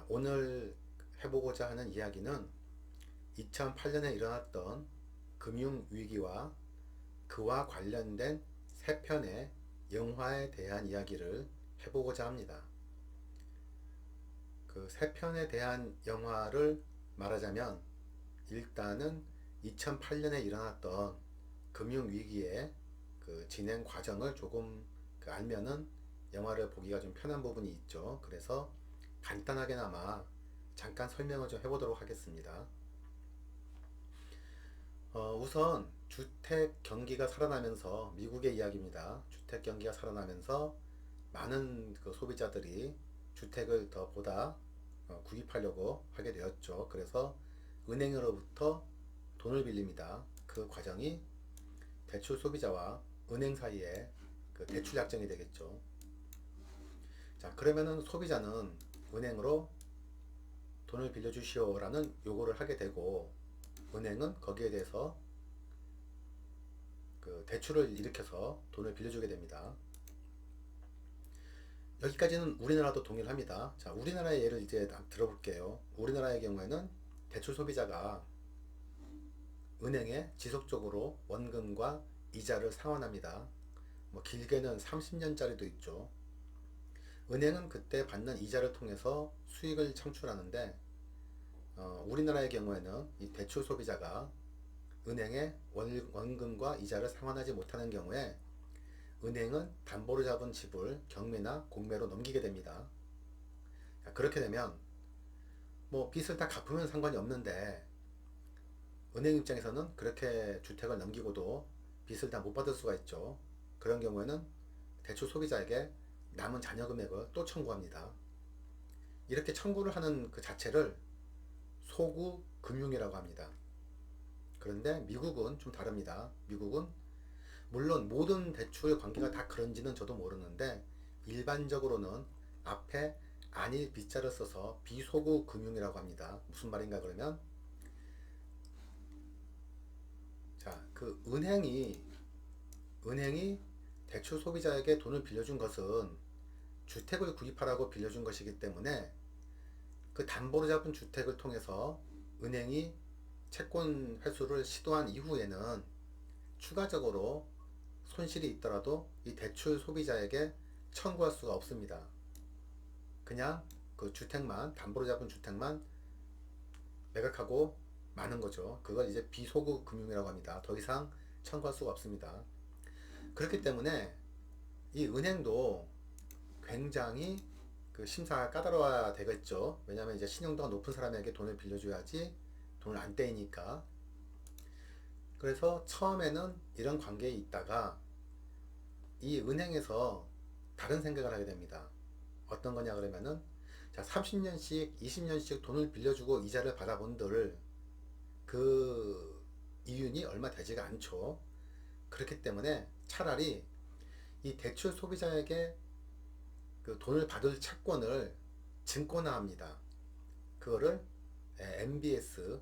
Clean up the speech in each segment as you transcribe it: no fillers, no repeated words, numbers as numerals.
자, 오늘 해보고자 하는 이야기는 2008년에 일어났던 금융위기와 그와 관련된 세 편의 영화에 대한 이야기를 해보고자 합니다. 그 세 편에 대한 영화를 말하자면 일단은 2008년에 일어났던 금융위기의 그 진행 과정을 조금 알면은 영화를 보기가 좀 편한 부분이 있죠. 그래서 간단하게나마 잠깐 설명을 좀 해보도록 하겠습니다. 우선 주택 경기가 살아나면서 미국의 이야기입니다. 주택 경기가 살아나면서 많은 그 소비자들이 주택을 더 보다 구입하려고 하게 되었죠. 그래서 은행으로부터 돈을 빌립니다. 그 과정이 대출 소비자와 은행 사이에 그 대출 약정이 되겠죠. 자, 그러면은 소비자는 은행으로 돈을 빌려주시오라는 요구를 하게 되고, 은행은 거기에 대해서 그 대출을 일으켜서 돈을 빌려주게 됩니다. 여기까지는 우리나라도 동일합니다. 자, 우리나라의 예를 이제 들어볼게요. 우리나라의 경우에는 대출 소비자가 은행에 지속적으로 원금과 이자를 상환합니다. 뭐 길게는 30년짜리도 있죠. 은행은 그때 받는 이자를 통해서 수익을 창출하는데, 우리나라의 경우에는 이 대출 소비자가 은행에 원금과 이자를 상환하지 못하는 경우에 은행은 담보로 잡은 집을 경매나 공매로 넘기게 됩니다. 그렇게 되면 뭐 빚을 다 갚으면 상관이 없는데, 은행 입장에서는 그렇게 주택을 넘기고도 빚을 다 못 받을 수가 있죠. 그런 경우에는 대출 소비자에게 남은 잔여 금액을 또 청구합니다. 이렇게 청구를 하는 그 자체를 소구 금융이라고 합니다. 그런데 미국은 좀 다릅니다. 미국은 물론 모든 대출 관계가 다 그런지는 저도 모르는데, 일반적으로는 앞에 안일 빗자를 써서 비소구 금융이라고 합니다. 무슨 말인가 그러면, 자, 그 은행이 대출 소비자에게 돈을 빌려준 것은 주택을 구입하라고 빌려준 것이기 때문에, 그 담보로 잡은 주택을 통해서 은행이 채권 회수를 시도한 이후에는 추가적으로 손실이 있더라도 이 대출 소비자에게 청구할 수가 없습니다. 그냥 그 주택만, 담보로 잡은 주택만 매각하고 마는 거죠. 그걸 이제 비소구 금융이라고 합니다. 더 이상 청구할 수가 없습니다. 그렇기 때문에 이 은행도 굉장히 그 심사가 까다로워야 되겠죠. 왜냐하면 이제 신용도가 높은 사람에게 돈을 빌려줘야지 돈을 안 떼이니까. 그래서 처음에는 이런 관계에 있다가 이 은행에서 다른 생각을 하게 됩니다. 어떤 거냐 그러면은, 자, 30년씩 20년씩 돈을 빌려주고 이자를 받아본들 그 이윤이 얼마 되지가 않죠. 그렇기 때문에 차라리 이 대출 소비자에게 그 돈을 받을 채권을 증권화합니다. 그거를 MBS,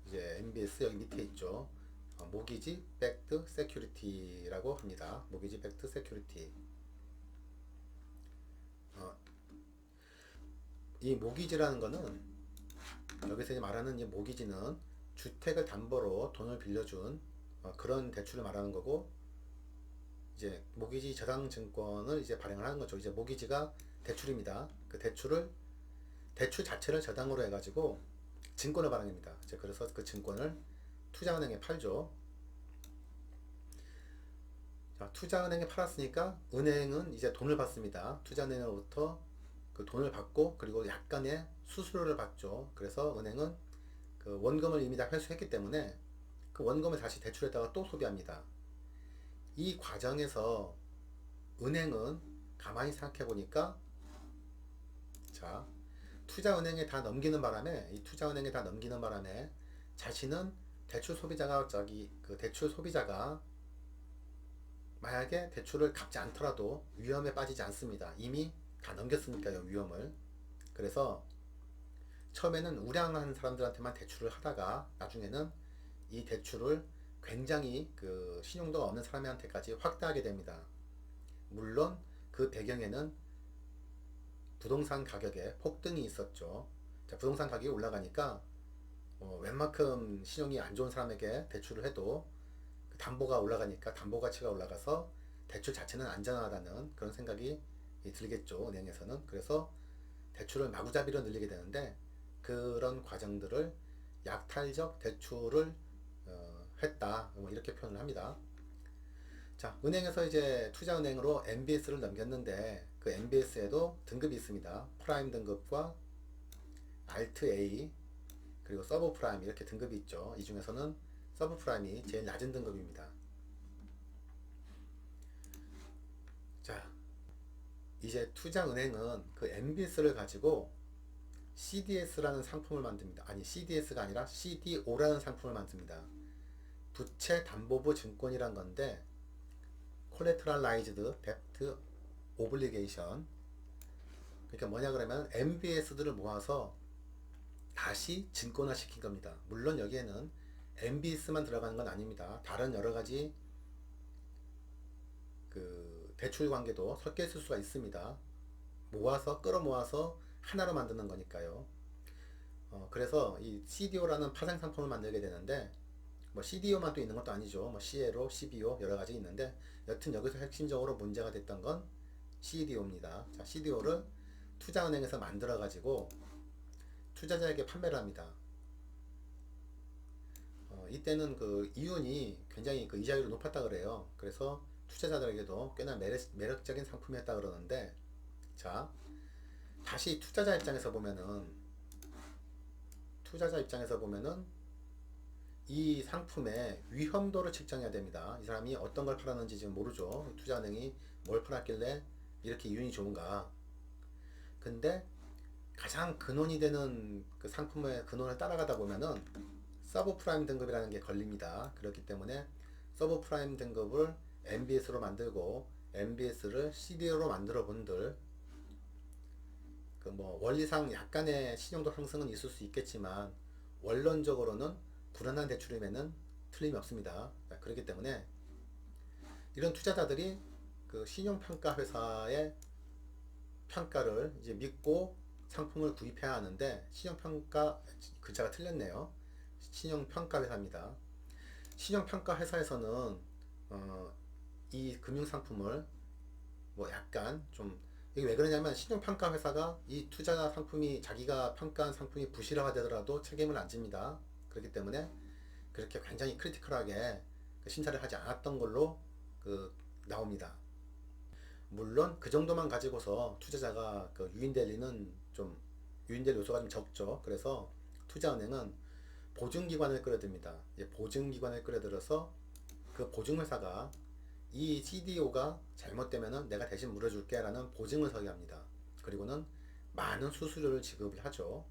이제 MBS 여기 밑에 있죠. 모기지 백드 세큐리티라고 합니다. 모기지 백드 세큐리티. 이 모기지라는 거는, 여기서 말하는 이 모기지는 주택을 담보로 돈을 빌려준 그런 대출을 말하는 거고, 이제 모기지 저당 증권을 이제 발행을 하는 거죠. 이제 모기지가 대출입니다. 그 대출 자체를 저당으로 해가지고 증권을 발행합니다. 이제 그래서 그 증권을 투자은행에 팔죠. 자, 투자은행에 팔았으니까 은행은 이제 돈을 받습니다. 투자은행으로부터 그 돈을 받고, 그리고 약간의 수수료를 받죠. 그래서 은행은 그 원금을 이미 다 회수했기 때문에 그 원금을 다시 대출했다가 또 소비합니다. 이 과정에서 은행은 가만히 생각해 보니까, 자, 이 투자은행에 다 넘기는 바람에 자신은 대출 소비자가 만약에 대출을 갚지 않더라도 위험에 빠지지 않습니다. 이미 다 넘겼으니까요, 위험을. 그래서 처음에는 우량한 사람들한테만 대출을 하다가 나중에는 이 대출을 굉장히 그 신용도가 없는 사람한테까지 확대하게 됩니다. 물론 그 배경에는 부동산 가격에 폭등이 있었죠. 자, 부동산 가격이 올라가니까 웬만큼 신용이 안 좋은 사람에게 대출을 해도 그 담보가 올라가니까 담보 가치가 올라가서 대출 자체는 안전하다는 그런 생각이 들겠죠. 은행에서는. 그래서 대출을 마구잡이로 늘리게 되는데 그런 과정들을 약탈적 대출을 했다. 뭐 이렇게 표현을 합니다. 자, 은행에서 이제 투자은행으로 MBS를 넘겼는데 그 MBS에도 등급이 있습니다. 프라임 등급과 알트 A 그리고 서브 프라임 이렇게 등급이 있죠. 이 중에서는 서브 프라임이 제일 낮은 등급입니다. 자, 이제 투자은행은 그 MBS를 가지고 CDS라는 상품을 만듭니다. 아니, CDS가 아니라 CDO라는 상품을 만듭니다. 부채 담보부 증권이란 건데 Collateralized Debt Obligation. 그러니까 뭐냐 그러면 MBS들을 모아서 다시 증권화 시킨 겁니다. 물론 여기에는 MBS만 들어가는 건 아닙니다. 다른 여러 가지 그 대출 관계도 섞여 있을 수가 있습니다. 모아서 끌어모아서 하나로 만드는 거니까요. 그래서 이 CDO라는 파생 상품을 만들게 되는데 뭐 CDO만 또 있는 것도 아니죠. 뭐 CLO, CBO 여러 가지 있는데 여튼 여기서 핵심적으로 문제가 됐던 건 CDO입니다. 자, CDO를 투자은행에서 만들어 가지고 투자자에게 판매를 합니다. 이때는 그 이윤이 굉장히 그 이자율이 높았다 그래요. 그래서 투자자들에게도 꽤나 매력적인 상품이었다 그러는데 자, 다시 투자자 입장에서 보면은 이 상품의 위험도를 측정해야 됩니다. 이 사람이 어떤 걸 팔았는지 지금 모르죠. 투자은행이 뭘 팔았길래 이렇게 이윤이 좋은가. 근데 가장 근원이 되는 그 상품의 근원을 따라가다 보면은 서브프라임 등급이라는 게 걸립니다. 그렇기 때문에 서브프라임 등급을 MBS로 만들고 MBS를 CDO로 만들어 본들 그 뭐 원리상 약간의 신용도 상승은 있을 수 있겠지만 원론적으로는 불안한 대출임에는 틀림이 없습니다. 그렇기 때문에 이런 투자자들이 그 신용평가 회사의 평가를 이제 믿고 상품을 구입해야 하는데 신용평가 글자가 틀렸네요. 신용평가 회사입니다. 신용평가 회사에서는 이 금융상품을 뭐 약간 좀 이게 왜 그러냐면 신용평가 회사가 이 투자 상품이 자기가 평가한 상품이 부실하더라도 책임을 안 집니다. 그렇기 때문에 그렇게 굉장히 크리티컬하게 그 심사를 하지 않았던 걸로 그 나옵니다. 물론 그 정도만 가지고서 투자자가 그 유인될 요소가 좀 적죠. 그래서 투자은행은 보증기관을 끌어듭니다. 보증기관을 끌어들여서 그 보증회사가 이 CDO가 잘못되면은 내가 대신 물어줄게 라는 보증을 서게 합니다. 그리고는 많은 수수료를 지급을 하죠.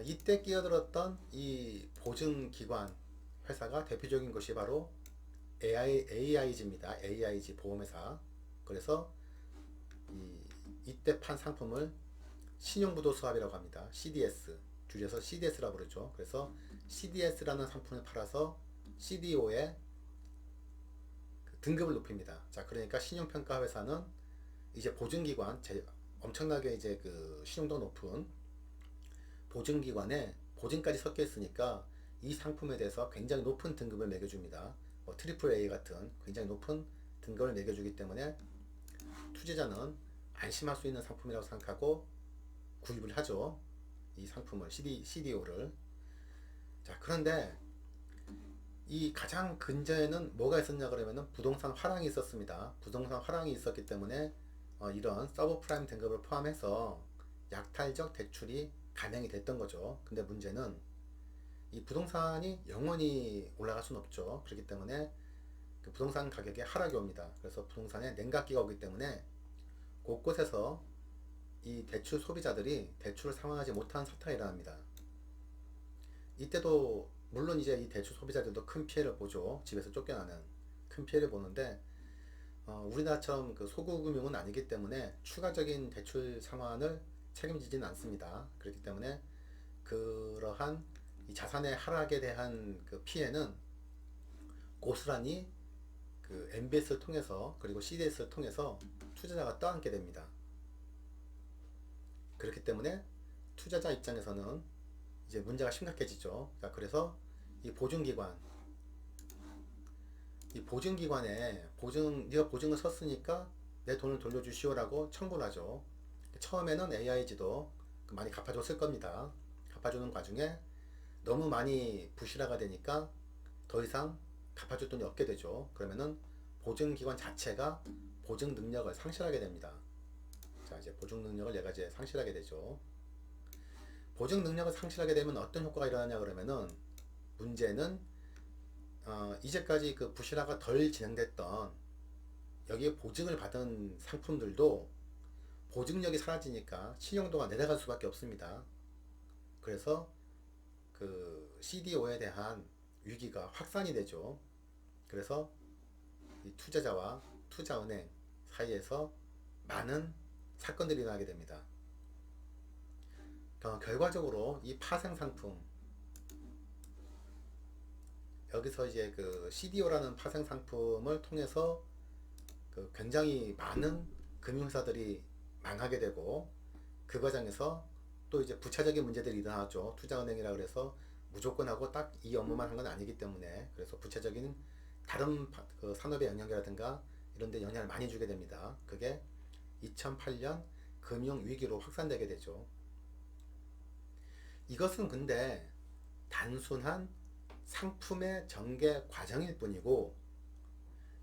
이때 끼어들었던 이 보증기관 회사가 대표적인 것이 바로 AIG입니다. AIG 보험회사. 그래서 이때 판 상품을 신용부도수합이라고 합니다. CDS. 줄여서 CDS라고 그러죠. 그래서 CDS라는 상품을 팔아서 CDO의 등급을 높입니다. 자, 그러니까 신용평가 회사는 이제 보증기관, 엄청나게 이제 그 신용도 높은 보증기관에 보증까지 섞여 있으니까 이 상품에 대해서 굉장히 높은 등급을 매겨줍니다. 뭐 트리플 A 같은 굉장히 높은 등급을 매겨주기 때문에 투자자는 안심할 수 있는 상품이라고 생각하고 구입을 하죠. 이 상품을 CDO를. 자, 그런데 이 가장 근저에는 뭐가 있었냐 그러면은 부동산 화랑이 있었습니다. 부동산 화랑이 있었기 때문에 이런 서브프라임 등급을 포함해서 약탈적 대출이 가능이 됐던 거죠. 근데 문제는 이 부동산이 영원히 올라갈 수는 없죠. 그렇기 때문에 그 부동산 가격에 하락이 옵니다. 그래서 부동산에 냉각기가 오기 때문에 곳곳에서 이 대출 소비자들이 대출을 상환하지 못한 사태가 일어납니다. 이때도 물론 이제 이 대출 소비자들도 큰 피해를 보죠. 집에서 쫓겨나는 큰 피해를 보는데 우리나라처럼 그 소구금융은 아니기 때문에 추가적인 대출 상환을 책임지지는 않습니다. 그렇기 때문에 그러한 이 자산의 하락에 대한 그 피해는 고스란히 그 MBS를 통해서 그리고 CDS를 통해서 투자자가 떠안게 됩니다. 그렇기 때문에 투자자 입장에서는 이제 문제가 심각해지죠. 자, 그래서 이 보증기관, 이 보증기관에 네가 보증을 섰으니까 내 돈을 돌려주시오라고 청구를 하죠. 처음에는 AIG도 많이 갚아줬을 겁니다. 갚아주는 과정에 너무 많이 부실화가 되니까 더 이상 갚아줄 돈이 없게 되죠. 그러면은 보증기관 자체가 보증 능력을 상실하게 됩니다. 자, 이제 보증 능력을 얘가 이제 상실하게 되죠. 보증 능력을 상실하게 되면 어떤 효과가 일어나냐 그러면은 문제는 이제까지 그 부실화가 덜 진행됐던 여기에 보증을 받은 상품들도 보증력이 사라지니까 신용도가 내려갈 수밖에 없습니다. 그래서 그 CDO에 대한 위기가 확산이 되죠. 그래서 이 투자자와 투자은행 사이에서 많은 사건들이 일어나게 됩니다. 결과적으로 이 파생 상품, 여기서 이제 그 CDO라는 파생 상품을 통해서 그 굉장히 많은 금융회사들이 망하게 되고, 그 과정에서 또 이제 부차적인 문제들이 일어나죠. 투자은행이라 그래서 무조건 하고 딱 이 업무만 한 건 아니기 때문에, 그래서 부차적인 다른 그 산업의 영역이라든가 이런 데 영향을 많이 주게 됩니다. 그게 2008년 금융위기로 확산되게 되죠. 이것은 근데 단순한 상품의 전개 과정일 뿐이고,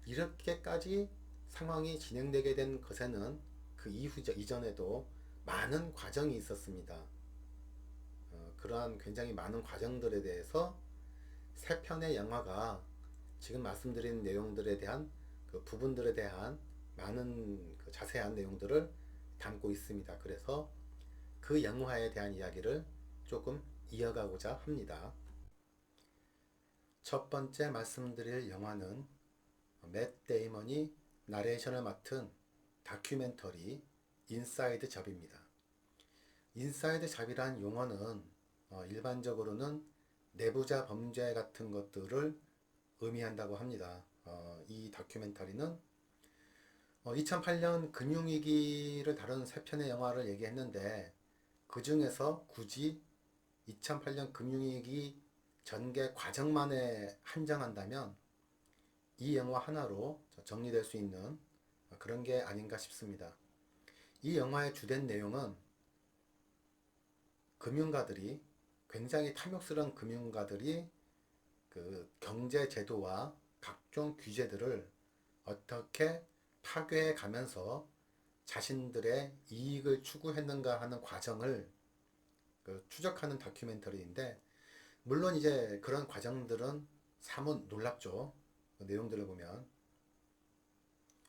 이렇게까지 상황이 진행되게 된 것에는 그 이전에도 많은 과정이 있었습니다. 그러한 굉장히 많은 과정들에 대해서 세 편의 영화가 지금 말씀드린 내용들에 대한 그 부분들에 대한 많은 그 자세한 내용들을 담고 있습니다. 그래서 그 영화에 대한 이야기를 조금 이어가고자 합니다. 첫 번째 말씀드릴 영화는 맷 데이먼이 나레이션을 맡은 다큐멘터리 인사이드 잡입니다. 인사이드 잡이란 용어는 일반적으로는 내부자 범죄 같은 것들을 의미한다고 합니다. 이 다큐멘터리는 2008년 금융위기를 다룬 세 편의 영화를 얘기했는데, 그 중에서 굳이 2008년 금융위기 전개 과정만에 한정한다면 이 영화 하나로 정리될 수 있는 그런 게 아닌가 싶습니다. 이 영화의 주된 내용은 금융가들이, 굉장히 탐욕스러운 금융가들이 그 경제 제도와 각종 규제들을 어떻게 파괴해 가면서 자신들의 이익을 추구했는가 하는 과정을 그 추적하는 다큐멘터리인데, 물론 이제 그런 과정들은 사뭇 놀랍죠. 그 내용들을 보면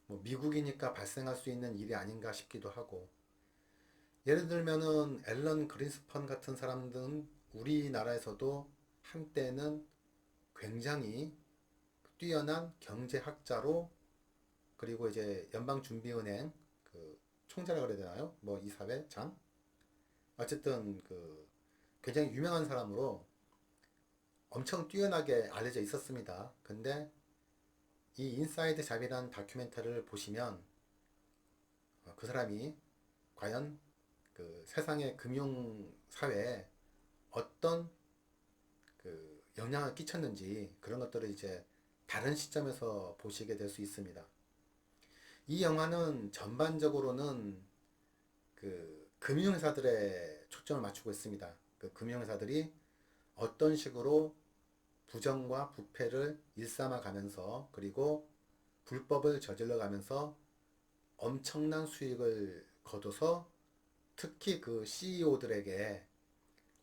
뭐 미국이니까 발생할 수 있는 일이 아닌가 싶기도 하고, 예를 들면은 앨런 그린스펀 같은 사람들은 우리나라에서도 한때는 굉장히 뛰어난 경제학자로, 그리고 이제 연방준비은행 그 총재라 그래야 되나요? 뭐 이사회장? 어쨌든 그 굉장히 유명한 사람으로 엄청 뛰어나게 알려져 있었습니다. 근데 이 인사이드 잡이라는 다큐멘터리를 보시면 그 사람이 과연 그 세상의 금융 사회에 어떤 그 영향을 끼쳤는지, 그런 것들을 이제 다른 시점에서 보시게 될 수 있습니다. 이 영화는 전반적으로는 그 금융회사들에 초점을 맞추고 있습니다. 그 금융회사들이 어떤 식으로 부정과 부패를 일삼아 가면서, 그리고 불법을 저질러 가면서 엄청난 수익을 거둬서 특히 그 CEO들에게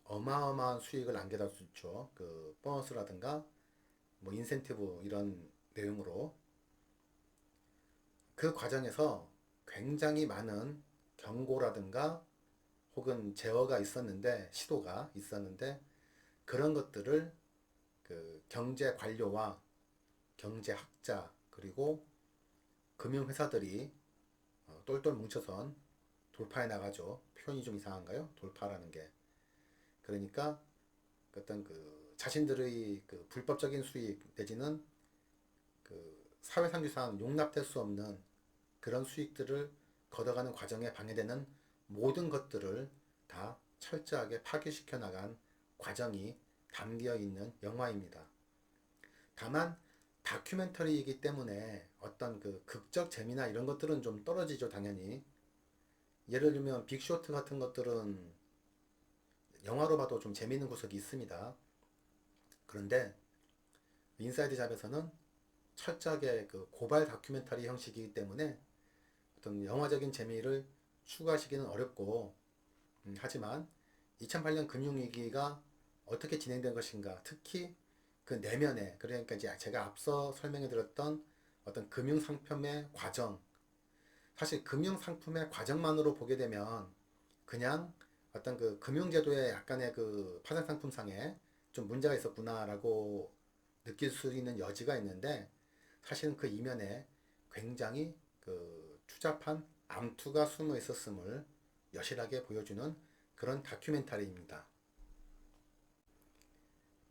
어마어마한 수익을 안겨다 수 있죠. 그 보너스라든가 뭐 인센티브 이런 내용으로. 그 과정에서 굉장히 많은 경고라든가 혹은 제어가 있었는데, 시도가 있었는데, 그런 것들을 그 경제 관료와 경제학자 그리고 금융회사들이 똘똘 뭉쳐선 돌파해 나가죠. 표현이 좀 이상한가요? 돌파라는 게. 그러니까 어떤 그 자신들의 그 불법적인 수익 내지는 그 사회상규상 용납될 수 없는 그런 수익들을 걷어가는 과정에 방해되는 모든 것들을 다 철저하게 파괴시켜 나간 과정이 담겨 있는 영화입니다. 다만 다큐멘터리이기 때문에 어떤 그 극적 재미나 이런 것들은 좀 떨어지죠, 당연히. 예를 들면 빅쇼트 같은 것들은 영화로 봐도 좀 재미있는 구석이 있습니다. 그런데 인사이드 잡에서는 철저하게 그 고발 다큐멘터리 형식이기 때문에 어떤 영화적인 재미를 추구하시기는 어렵고, 하지만 2008년 금융위기가 어떻게 진행된 것인가, 특히 그 내면에, 그러니까 이제 제가 앞서 설명해 드렸던 어떤 금융상품의 과정, 사실 금융상품의 과정만으로 보게 되면 그냥 어떤 그 금융제도의 약간의 그 파생상품상에 좀 문제가 있었구나라고 느낄 수 있는 여지가 있는데, 사실은 그 이면에 굉장히 그 추잡한 암투가 숨어 있었음을 여실하게 보여주는 그런 다큐멘터리입니다.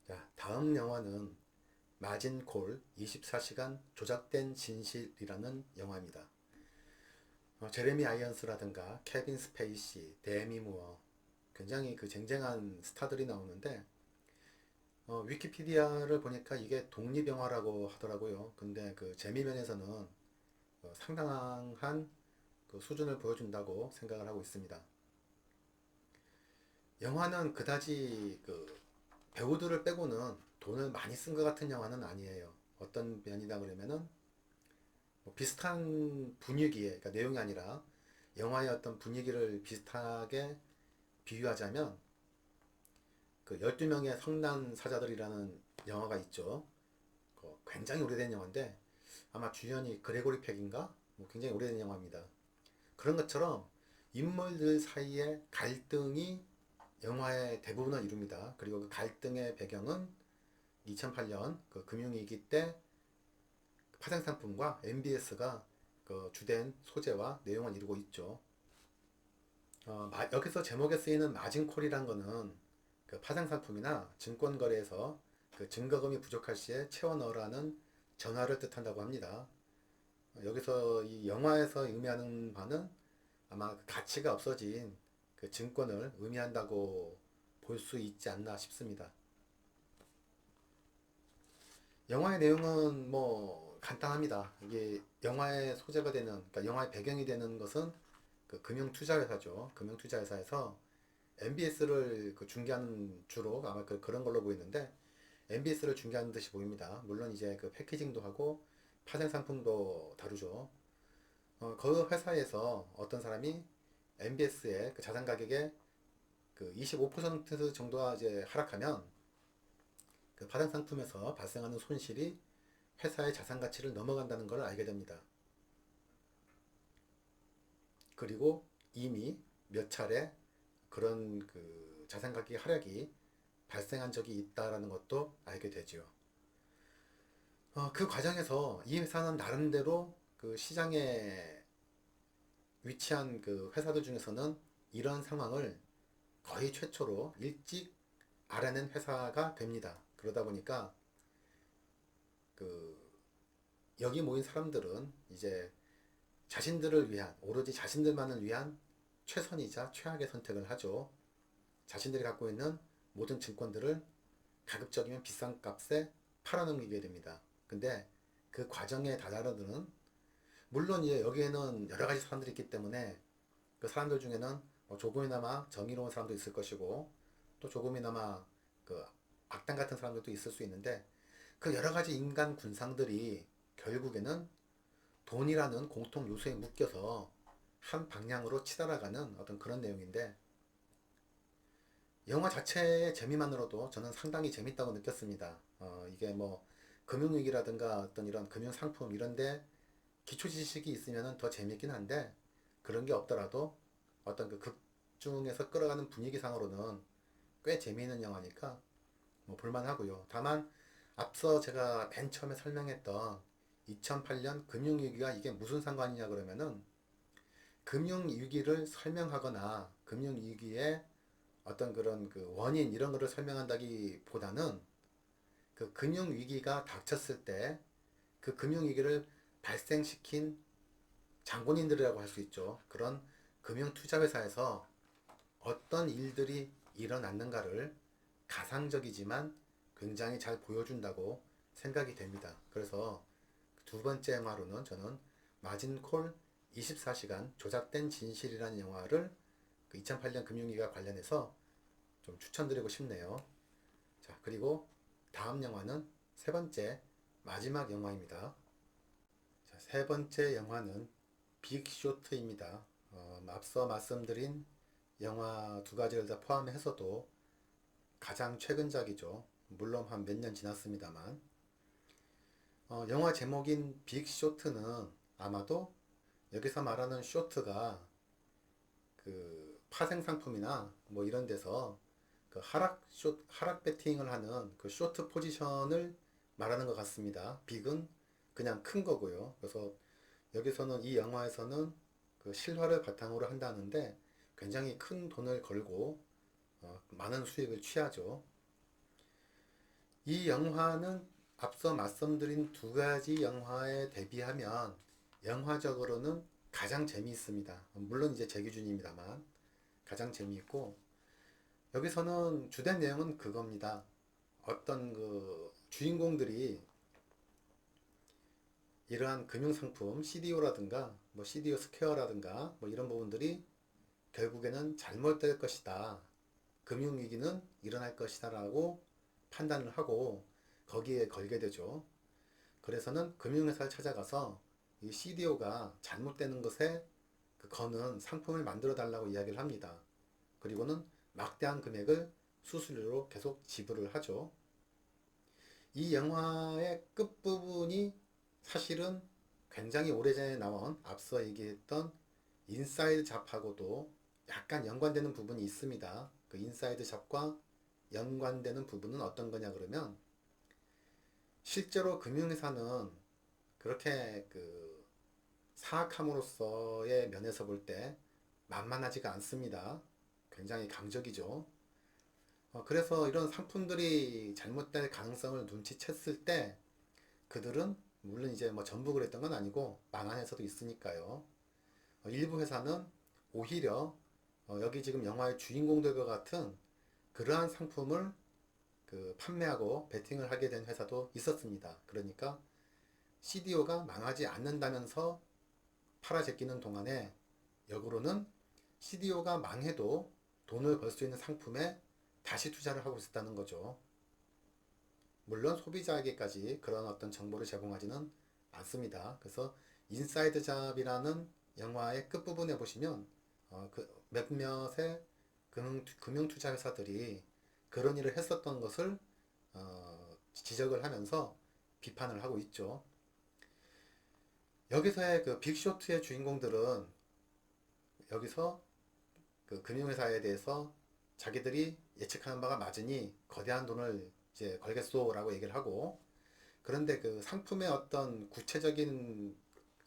자, 다음 영화는 마진 콜 24시간 조작된 진실이라는 영화입니다. 제레미 아이언스라든가 케빈 스페이시, 데미 무어, 굉장히 그 쟁쟁한 스타들이 나오는데, 위키피디아를 보니까 이게 독립영화라고 하더라고요. 근데 그 재미면에서는 상당한 그 수준을 보여준다고 생각을 하고 있습니다. 영화는 그다지 그 배우들을 빼고는 돈을 많이 쓴 것 같은 영화는 아니에요. 어떤 면이다 그러면은 뭐 비슷한 분위기에, 그러니까 내용이 아니라 영화의 어떤 분위기를 비슷하게 비유하자면 그 12명의 성난 사자들이라는 영화가 있죠. 굉장히 오래된 영화인데 아마 주연이 그레고리 팩인가? 뭐 굉장히 오래된 영화입니다. 그런 것처럼 인물들 사이의 갈등이 영화의 대부분을 이룹니다. 그리고 그 갈등의 배경은 2008년 그 금융위기 때 파생상품과 MBS가 그 주된 소재와 내용을 이루고 있죠. 여기서 제목에 쓰이는 마진콜이란 거는 그 파생상품이나 증권거래에서 그 증거금이 부족할 시에 채워 넣으라는 전화를 뜻한다고 합니다. 여기서 이 영화에서 의미하는 바는 아마 그 가치가 없어진 그 증권을 의미한다고 볼 수 있지 않나 싶습니다. 영화의 내용은 뭐 간단합니다. 이게 영화의 소재가 되는, 그러니까 영화의 배경이 되는 것은 그 금융투자회사죠. 금융투자회사에서 MBS를 그 중개하는 주로 아마 그런 걸로 보이는데 MBS를 중개하는 듯이 보입니다. 물론 이제 그 패키징도 하고 파생 상품도 다루죠. 그 회사에서 어떤 사람이 MBS의 그 자산 가격의 그 25% 정도가 이제 하락하면 그 파생 상품에서 발생하는 손실이 회사의 자산 가치를 넘어간다는 걸 알게 됩니다. 그리고 이미 몇 차례 그런 그 자산 가격 하락이 발생한 적이 있다라는 것도 알게 되죠. 그 과정에서 이 회사는 나름대로 그 시장에 위치한 그 회사들 중에서는 이런 상황을 거의 최초로 일찍 알아낸 회사가 됩니다. 그러다 보니까 그 여기 모인 사람들은 이제 자신들을 위한, 오로지 자신들만을 위한 최선이자 최악의 선택을 하죠. 자신들이 갖고 있는 모든 증권들을 가급적이면 비싼 값에 팔아넘기게 됩니다. 근데 그 과정에 다다르는, 물론 이제 여기에는 여러 가지 사람들이 있기 때문에 그 사람들 중에는 뭐 조금이나마 정의로운 사람도 있을 것이고 또 조금이나마 그 악당 같은 사람들도 있을 수 있는데, 그 여러 가지 인간 군상들이 결국에는 돈이라는 공통 요소에 묶여서 한 방향으로 치달아가는 어떤 그런 내용인데, 영화 자체의 재미만으로도 저는 상당히 재밌다고 느꼈습니다. 이게 뭐 금융위기라든가 어떤 이런 금융상품 이런데 기초 지식이 있으면 더 재밌긴 한데, 그런 게 없더라도 어떤 그 극 중에서 끌어가는 분위기상으로는 꽤 재미있는 영화니까 뭐 볼만하고요. 다만 앞서 제가 맨 처음에 설명했던 2008년 금융위기가 이게 무슨 상관이냐 그러면은, 금융위기를 설명하거나 금융위기의 어떤 그런 그 원인 이런 거를 설명한다기보다는 그 금융위기가 닥쳤을 때 그 금융위기를 발생시킨 장본인들이라고 할 수 있죠. 그런 금융투자회사에서 어떤 일들이 일어났는가를 가상적이지만 굉장히 잘 보여준다고 생각이 됩니다. 그래서 두 번째 영화로는 저는 마진콜 24시간 조작된 진실이라는 영화를 2008년 금융위기와 관련해서 좀 추천드리고 싶네요. 자, 그리고 다음 영화는 세 번째 마지막 영화입니다. 자, 세 번째 영화는 빅쇼트입니다. 앞서 말씀드린 영화 두 가지를 다 포함해서도 가장 최근작이죠. 물론 한 몇 년 지났습니다만. 영화 제목인 빅쇼트는 아마도 여기서 말하는 쇼트가 그 파생 상품이나 뭐 이런 데서 그 하락 배팅을 하는 그 쇼트 포지션을 말하는 것 같습니다. 빅은 그냥 큰 거고요. 그래서 여기서는 이 영화에서는 그 실화를 바탕으로 한다는데 굉장히 큰 돈을 걸고 많은 수익을 취하죠. 이 영화는 앞서 말씀드린 두 가지 영화에 대비하면 영화적으로는 가장 재미있습니다. 물론 이제 제 기준입니다만 가장 재미있고 여기서는 주된 내용은 그겁니다. 어떤 그 주인공들이 이러한 금융상품 CDO라든가 뭐 CDO 스퀘어라든가 뭐 이런 부분들이 결국에는 잘못될 것이다. 금융위기는 일어날 것이다 라고 판단을 하고 거기에 걸게 되죠. 그래서는 금융회사를 찾아가서 이 CDO가 잘못되는 것에 그 거는 상품을 만들어 달라고 이야기를 합니다. 그리고는 막대한 금액을 수수료로 계속 지불을 하죠. 이 영화의 끝부분이 사실은 굉장히 오래전에 나온 앞서 얘기했던 인사이드 잡하고도 약간 연관되는 부분이 있습니다. 그 인사이드 잡과 연관되는 부분은 어떤 거냐 그러면 실제로 금융회사는 그렇게 그 사악함으로써의 면에서 볼 때 만만하지가 않습니다. 굉장히 강적이죠. 그래서 이런 상품들이 잘못될 가능성을 눈치챘을 때 그들은 물론 이제 뭐 전부 그랬던 건 아니고 망한 회사도 있으니까요. 일부 회사는 오히려 여기 지금 영화의 주인공들과 같은 그러한 상품을 그 판매하고 베팅을 하게 된 회사도 있었습니다. 그러니까 CDO가 망하지 않는다면서 팔아 제끼는 동안에 역으로는 CDO가 망해도 돈을 벌 수 있는 상품에 다시 투자를 하고 있었다는 거죠. 물론 소비자에게까지 그런 어떤 정보를 제공하지는 않습니다. 그래서 인사이드 잡이라는 영화의 끝부분에 보시면 그 몇몇의 금융투자 회사들이 그런 일을 했었던 것을 지적을 하면서 비판을 하고 있죠. 여기서의 그 빅쇼트의 주인공들은 여기서 그 금융회사에 대해서 자기들이 예측하는 바가 맞으니 거대한 돈을 이제 걸겠소라고 얘기를 하고 그런데 그 상품의 어떤 구체적인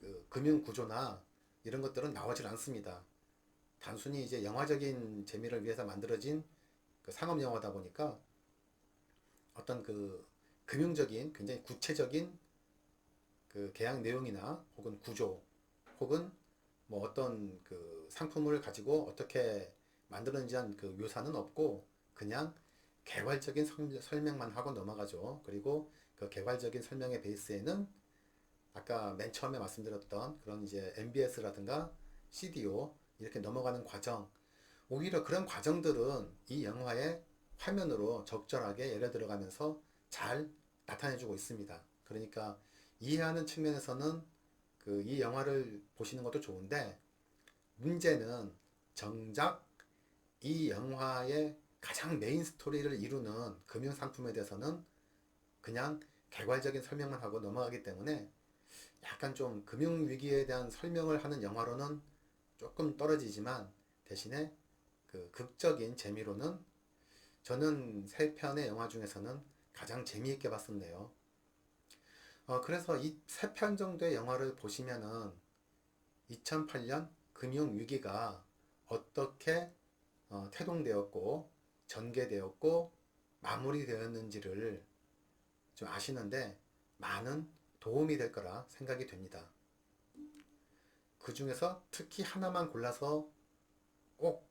그 금융 구조나 이런 것들은 나오질 않습니다. 단순히 이제 영화적인 재미를 위해서 만들어진 그 상업 영화다 보니까 어떤 그 금융적인 굉장히 구체적인 그 계약 내용이나 혹은 구조 혹은 뭐 어떤 그 상품을 가지고 어떻게 만드는지 한 그 묘사는 없고 그냥 개괄적인 설명만 하고 넘어가죠. 그리고 그 개괄적인 설명의 베이스에는 아까 맨 처음에 말씀드렸던 그런 이제 MBS라든가 CDO 이렇게 넘어가는 과정 오히려 그런 과정들은 이 영화의 화면으로 적절하게 예를 들어가면서 잘 나타내주고 있습니다. 그러니까 이해하는 측면에서는 그 이 영화를 보시는 것도 좋은데 문제는 정작 이 영화의 가장 메인 스토리를 이루는 금융 상품에 대해서는 그냥 개괄적인 설명만 하고 넘어가기 때문에 약간 좀 금융 위기에 대한 설명을 하는 영화로는 조금 떨어지지만 대신에 그 극적인 재미로는 저는 세 편의 영화 중에서는 가장 재미있게 봤었네요. 그래서 이 세 편 정도의 영화를 보시면은 2008년 금융위기가 어떻게 태동되었고 전개되었고 마무리되었는지를 좀 아시는데 많은 도움이 될 거라 생각이 됩니다. 그 중에서 특히 하나만 골라서 꼭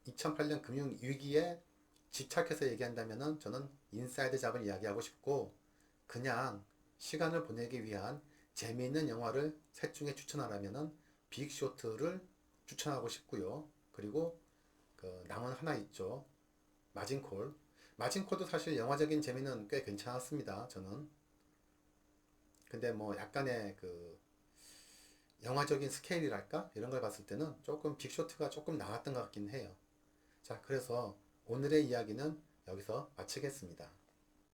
2008년 금융위기에 집착해서 얘기한다면은 저는 인사이드 잡을 이야기하고 싶고, 그냥 시간을 보내기 위한 재미있는 영화를 셋 중에 추천하라면은 빅쇼트를 추천하고 싶고요. 그리고 그 남은 하나 있죠. 마진콜. 마진콜도 사실 영화적인 재미는 꽤 괜찮았습니다. 저는. 근데 뭐 약간의 그 영화적인 스케일이랄까? 이런 걸 봤을 때는 조금 빅쇼트가 조금 나왔던 것 같긴 해요. 자, 그래서 오늘의 이야기는 여기서 마치겠습니다.